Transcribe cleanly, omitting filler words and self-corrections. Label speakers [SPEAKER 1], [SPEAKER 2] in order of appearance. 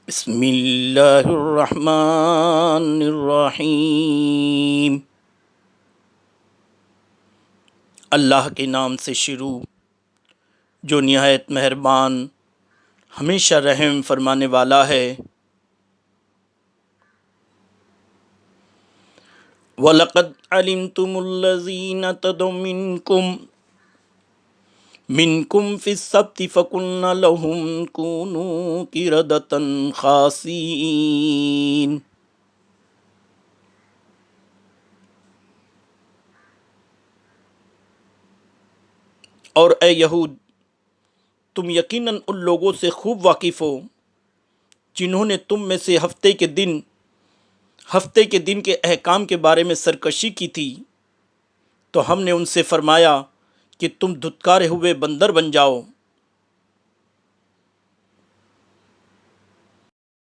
[SPEAKER 1] بسم اللہ الرحمن الرحیم۔ اللہ کے نام سے شروع جو نہایت مہربان ہمیشہ رحم فرمانے والا ہے۔ وَلَقَدْ عَلِمْتُمُ الَّذِينَ اعْتَدَوْا مِنْكُمْ فِي السَّبْتِ فَقُلْنَا لَهُمْ كُونُوا قِرَدَةً خَاسِئِينَ۔ اور اے یہود، تم یقیناً ان لوگوں سے خوب واقف ہو جنہوں نے تم میں سے ہفتے کے دن کے احکام کے بارے میں سرکشی کی تھی، تو ہم نے ان سے فرمایا کہ تم دھتکارے ہوئے بندر بن جاؤ